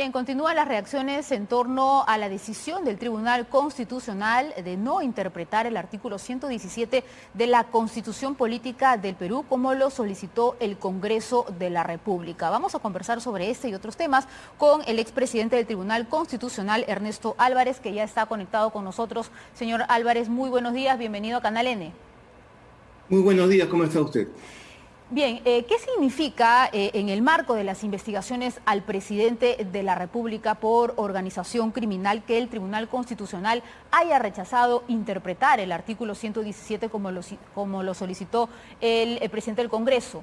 Bien, continúan las reacciones en torno a la decisión del Tribunal Constitucional de no interpretar el artículo 117 de la Constitución Política del Perú como lo solicitó el Congreso de la República. Vamos a conversar sobre este y otros temas con el expresidente del Tribunal Constitucional, Ernesto Álvarez, que ya está conectado con nosotros. Señor Álvarez, muy buenos días, bienvenido a Canal N. Muy buenos días, ¿cómo está usted? Bien, ¿qué significa en el marco de las investigaciones al presidente de la República por organización criminal que el Tribunal Constitucional haya rechazado interpretar el artículo 117 como lo solicitó el presidente del Congreso?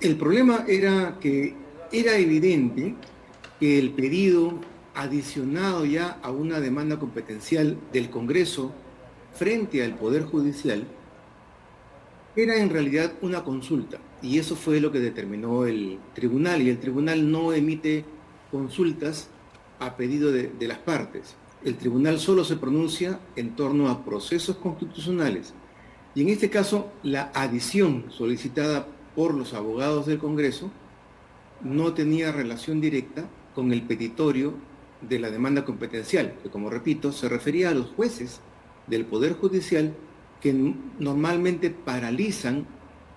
El problema era que era evidente que el pedido adicionado ya a una demanda competencial del Congreso frente al Poder Judicial era en realidad una consulta, y eso fue lo que determinó el tribunal, y el tribunal no emite consultas a pedido de las partes. El tribunal solo se pronuncia en torno a procesos constitucionales, y en este caso la adición solicitada por los abogados del Congreso no tenía relación directa con el petitorio de la demanda competencial, que, como repito, se refería a los jueces del Poder Judicial que normalmente paralizan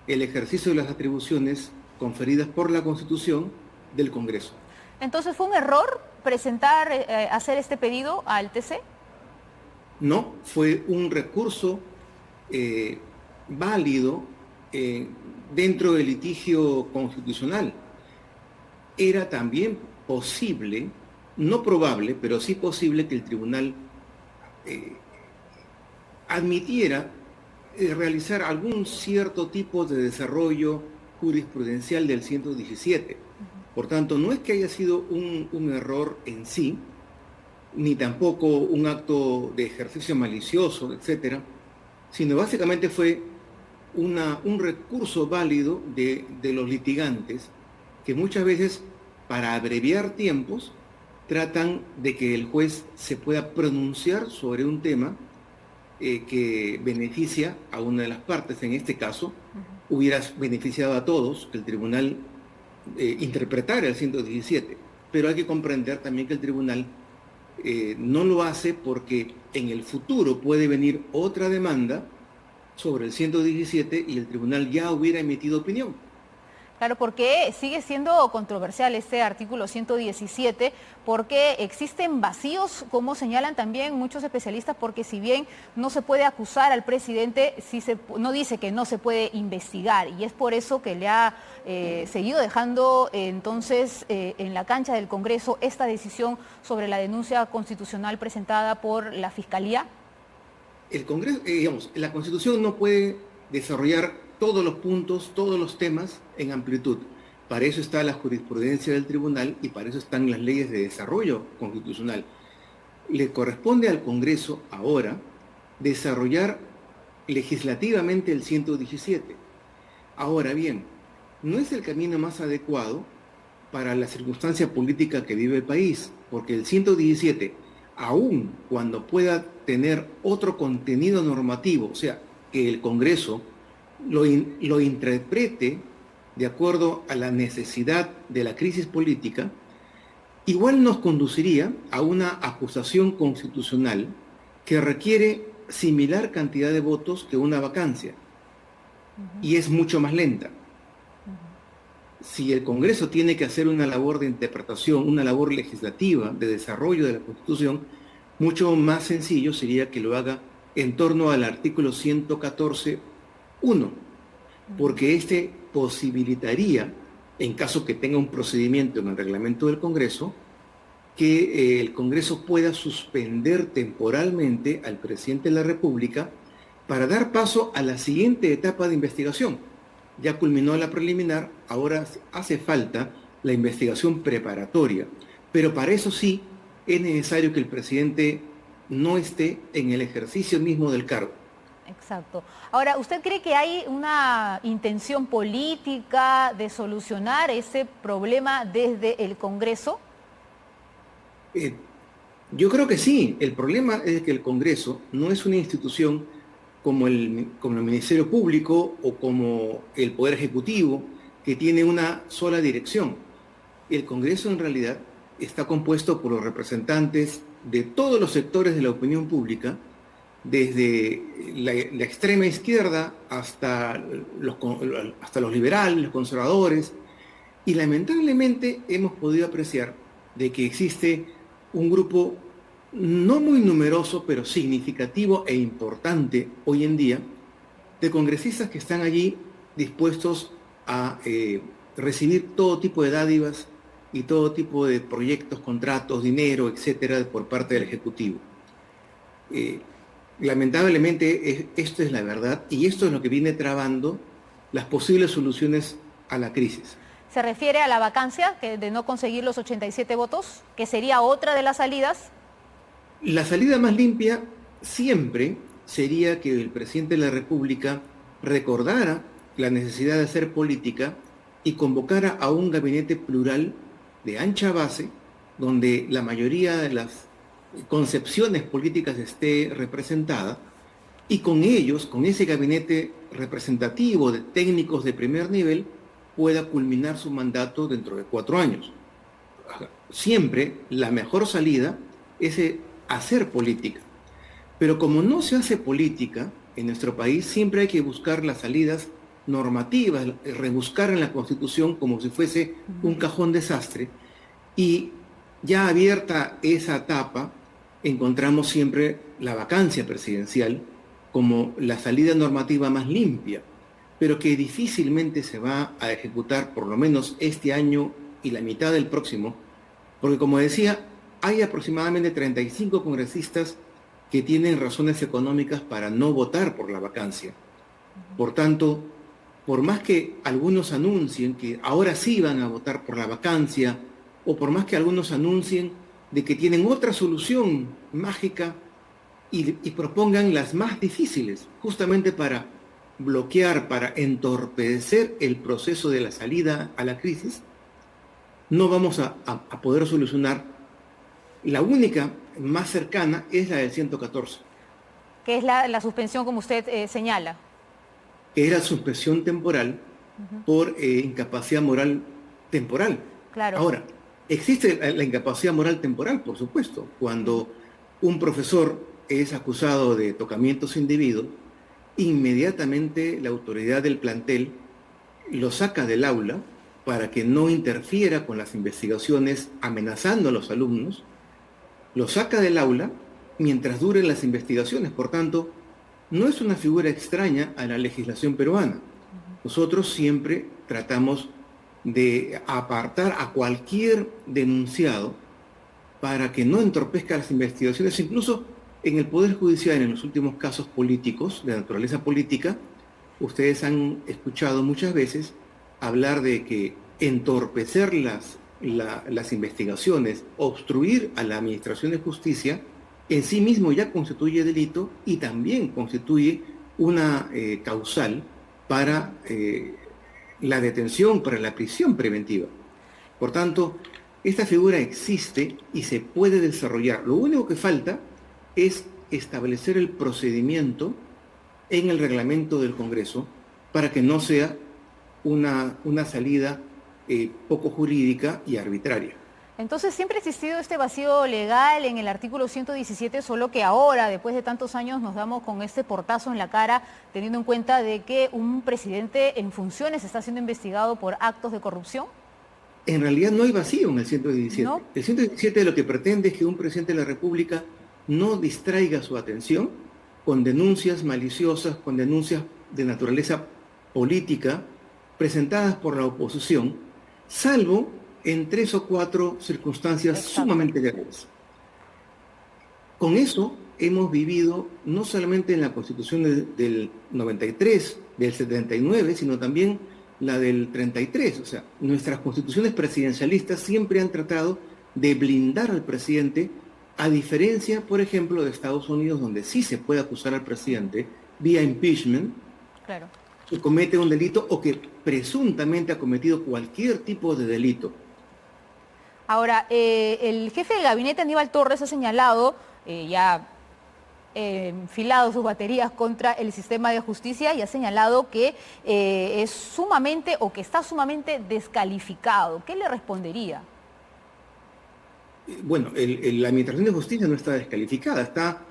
el ejercicio de las atribuciones conferidas por la Constitución del Congreso. Entonces, ¿fue un error hacer este pedido al TC? No, fue un recurso válido dentro del litigio constitucional. Era también posible, no probable, pero sí posible que el tribunal admitiera realizar algún cierto tipo de desarrollo jurisprudencial del 117. Por tanto, no es que haya sido un error en sí, ni tampoco un acto de ejercicio malicioso, etcétera, sino básicamente fue un recurso válido de los litigantes que muchas veces, para abreviar tiempos, tratan de que el juez se pueda pronunciar sobre un tema que beneficia a una de las partes. En este caso, hubiera beneficiado a todos que el tribunal interpretara el 117, pero hay que comprender también que el tribunal no lo hace porque en el futuro puede venir otra demanda sobre el 117 y el tribunal ya hubiera emitido opinión. Claro, porque sigue siendo controversial este artículo 117, porque existen vacíos, como señalan también muchos especialistas, porque si bien no se puede acusar al presidente, no dice que no se puede investigar, y es por eso que le ha seguido dejando entonces en la cancha del Congreso esta decisión sobre la denuncia constitucional presentada por la Fiscalía. El Congreso, la Constitución no puede desarrollar todos los puntos, todos los temas en amplitud. Para eso está la jurisprudencia del tribunal y para eso están las leyes de desarrollo constitucional. Le corresponde al Congreso ahora desarrollar legislativamente el 117. Ahora bien, no es el camino más adecuado para la circunstancia política que vive el país, porque el 117, aun cuando pueda tener otro contenido normativo, o sea, que el Congreso lo interprete de acuerdo a la necesidad de la crisis política, igual nos conduciría a una acusación constitucional que requiere similar cantidad de votos que una vacancia, y es mucho más lenta. Si el Congreso tiene que hacer una labor de interpretación, una labor legislativa de desarrollo de la Constitución, mucho más sencillo sería que lo haga en torno al artículo 114. Porque este posibilitaría, en caso que tenga un procedimiento en el reglamento del Congreso, que el Congreso pueda suspender temporalmente al presidente de la República para dar paso a la siguiente etapa de investigación. Ya culminó la preliminar, ahora hace falta la investigación preparatoria, pero para eso sí es necesario que el presidente no esté en el ejercicio mismo del cargo. Exacto. Ahora, ¿usted cree que hay una intención política de solucionar ese problema desde el Congreso? Yo creo que sí. El problema es que el Congreso no es una institución como el Ministerio Público o como el Poder Ejecutivo, que tiene una sola dirección. El Congreso en realidad está compuesto por los representantes de todos los sectores de la opinión pública, desde la extrema izquierda hasta los liberales, los conservadores, y lamentablemente hemos podido apreciar de que existe un grupo no muy numeroso, pero significativo e importante hoy en día, de congresistas que están allí dispuestos a recibir todo tipo de dádivas y todo tipo de proyectos, contratos, dinero, etcétera, por parte del Ejecutivo. Lamentablemente esto es la verdad y esto es lo que viene trabando las posibles soluciones a la crisis. ¿Se refiere a la vacancia de no conseguir los 87 votos, que sería otra de las salidas? La salida más limpia siempre sería que el presidente de la República recordara la necesidad de hacer política y convocara a un gabinete plural de ancha base, donde la mayoría de las concepciones políticas esté representada, y con ellos, con ese gabinete representativo de técnicos de primer nivel, pueda culminar su mandato dentro de 4 años. Siempre la mejor salida es hacer política. Pero como no se hace política en nuestro país, siempre hay que buscar las salidas normativas, rebuscar en la Constitución como si fuese un cajón desastre. Y ya abierta esa etapa, encontramos siempre la vacancia presidencial como la salida normativa más limpia, pero que difícilmente se va a ejecutar por lo menos este año y la mitad del próximo, porque como decía, hay aproximadamente 35 congresistas que tienen razones económicas para no votar por la vacancia. Por tanto, por más que algunos anuncien que ahora sí van a votar por la vacancia, o por más que algunos anuncien de que tienen otra solución mágica y propongan las más difíciles, justamente para bloquear, para entorpecer el proceso de la salida a la crisis, no vamos a poder solucionar. La única más cercana es la del 114. Que es la suspensión, como usted señala. Que es la suspensión temporal por incapacidad moral temporal. Claro. Ahora, existe la incapacidad moral temporal, por supuesto. Cuando un profesor es acusado de tocamientos indebidos, inmediatamente la autoridad del plantel lo saca del aula para que no interfiera con las investigaciones amenazando a los alumnos, lo saca del aula mientras duren las investigaciones. Por tanto, no es una figura extraña a la legislación peruana. Nosotros siempre tratamos de apartar a cualquier denunciado para que no entorpezca las investigaciones. Incluso en el Poder Judicial, en los últimos casos políticos, de naturaleza política, ustedes han escuchado muchas veces hablar de que entorpecer las investigaciones, obstruir a la administración de justicia, en sí mismo ya constituye delito y también constituye una causal para la detención, para la prisión preventiva. Por tanto, esta figura existe y se puede desarrollar. Lo único que falta es establecer el procedimiento en el reglamento del Congreso para que no sea una salida poco jurídica y arbitraria. Entonces siempre ha existido este vacío legal en el artículo 117, solo que ahora, después de tantos años, nos damos con este portazo en la cara, teniendo en cuenta de que un presidente en funciones está siendo investigado por actos de corrupción. En realidad no hay vacío en el 117. ¿No? El 117 lo que pretende es que un presidente de la República no distraiga su atención con denuncias maliciosas, con denuncias de naturaleza política presentadas por la oposición, salvo en 3 o 4 circunstancias sumamente graves. Con eso hemos vivido no solamente en la Constitución del 93, del 79, sino también la del 33. O sea, nuestras constituciones presidencialistas siempre han tratado de blindar al presidente, a diferencia, por ejemplo, de Estados Unidos, donde sí se puede acusar al presidente vía impeachment, claro, que comete un delito o que presuntamente ha cometido cualquier tipo de delito. Ahora, el jefe del gabinete, Aníbal Torres, ha señalado ya enfilado sus baterías contra el sistema de justicia y ha señalado que es sumamente o que está sumamente descalificado. ¿Qué le respondería? Bueno, la Administración de Justicia no está descalificada, está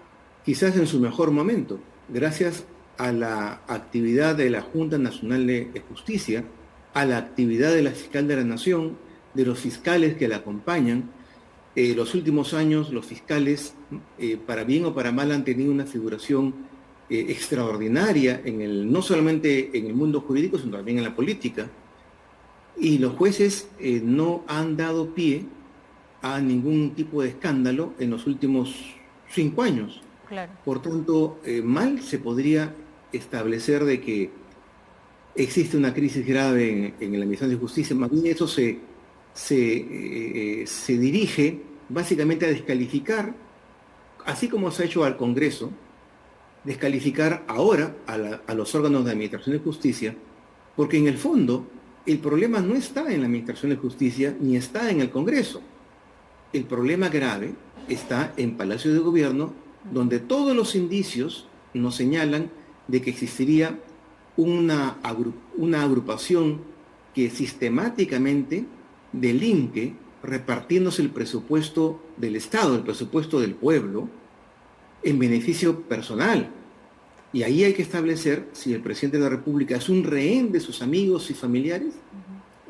quizás en su mejor momento, gracias a la actividad de la Junta Nacional de Justicia, a la actividad de la Fiscal de la Nación, de los fiscales que la acompañan. Los últimos años los fiscales, para bien o para mal, han tenido una figuración extraordinaria no solamente en el mundo jurídico, sino también en la política. Y los jueces no han dado pie a ningún tipo de escándalo en los últimos 5 años. Claro. Por tanto, mal se podría establecer de que existe una crisis grave en la Administración de Justicia. Más bien eso se dirige básicamente a descalificar, así como se ha hecho al Congreso, descalificar ahora a los órganos de Administración de Justicia, porque en el fondo el problema no está en la Administración de Justicia ni está en el Congreso. El problema grave está en Palacio de Gobierno, donde todos los indicios nos señalan de que existiría una agrupación que sistemáticamente delinque repartiéndose el presupuesto del Estado, el presupuesto del pueblo, en beneficio personal. Y ahí hay que establecer si el presidente de la República es un rehén de sus amigos y familiares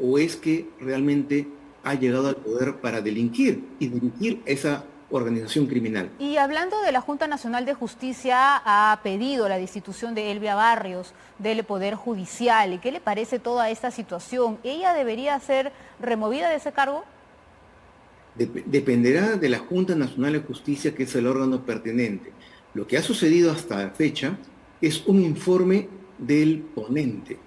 o es que realmente ha llegado al poder para delinquir y dirigir esa organización criminal. Y hablando de la Junta Nacional de Justicia, ha pedido la destitución de Elvia Barrios del Poder Judicial. ¿Y qué le parece toda esta situación? ¿Ella debería ser removida de ese cargo? Dependerá de la Junta Nacional de Justicia, que es el órgano pertinente. Lo que ha sucedido hasta la fecha es un informe del ponente.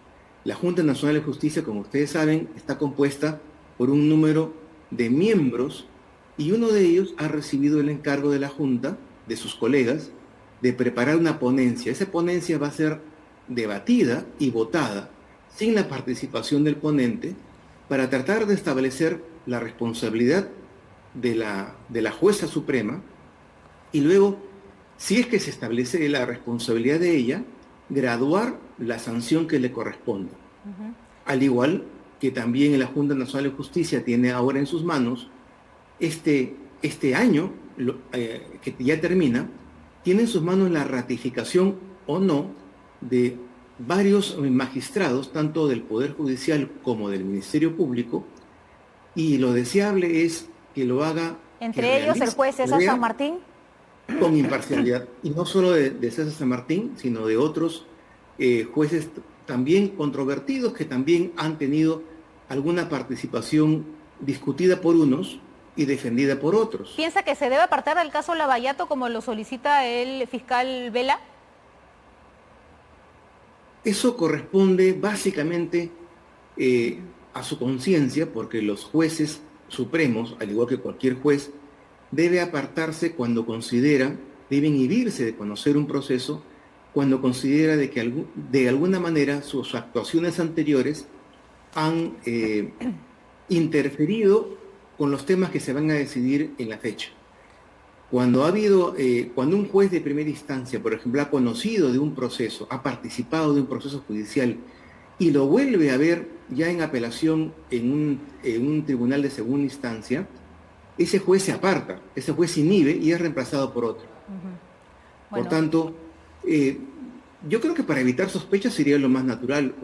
La Junta Nacional de Justicia, como ustedes saben, está compuesta por un número de miembros y uno de ellos ha recibido el encargo de la Junta, de sus colegas, de preparar una ponencia. Esa ponencia va a ser debatida y votada sin la participación del ponente para tratar de establecer la responsabilidad de la jueza suprema y luego, si es que se establece la responsabilidad de ella, graduar la sanción que le corresponda. Al igual que también la Junta Nacional de Justicia tiene ahora en sus manos este año, que ya termina, tiene en sus manos la ratificación o no de varios magistrados, tanto del Poder Judicial como del Ministerio Público, y lo deseable es que lo haga... Entre ellos el juez César San Martín. Con imparcialidad, y no solo de César San Martín, sino de otros jueces también controvertidos que también han tenido alguna participación discutida por unos y defendida por otros. ¿Piensa que se debe apartar del caso Lavallato como lo solicita el fiscal Vela? Eso corresponde básicamente a su conciencia, porque los jueces supremos, al igual que cualquier juez, debe apartarse cuando considera, debe inhibirse de conocer un proceso, cuando considera de que de alguna manera sus actuaciones anteriores han interferido con los temas que se van a decidir en la fecha. Cuando cuando un juez de primera instancia, por ejemplo, ha conocido de un proceso, ha participado de un proceso judicial y lo vuelve a ver ya en apelación en un tribunal de segunda instancia, ese juez se aparta, ese juez se inhibe y es reemplazado por otro. Bueno. Por tanto, yo creo que para evitar sospechas sería lo más natural,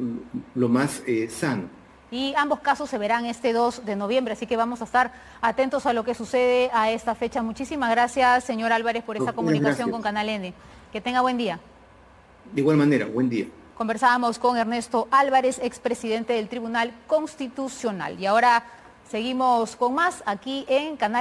lo más sano. Y ambos casos se verán este 2 de noviembre, así que vamos a estar atentos a lo que sucede a esta fecha. Muchísimas gracias, señor Álvarez, por esta comunicación con Canal N. Que tenga buen día. De igual manera, buen día. Conversábamos con Ernesto Álvarez, expresidente del Tribunal Constitucional. Y ahora seguimos con más aquí en Canal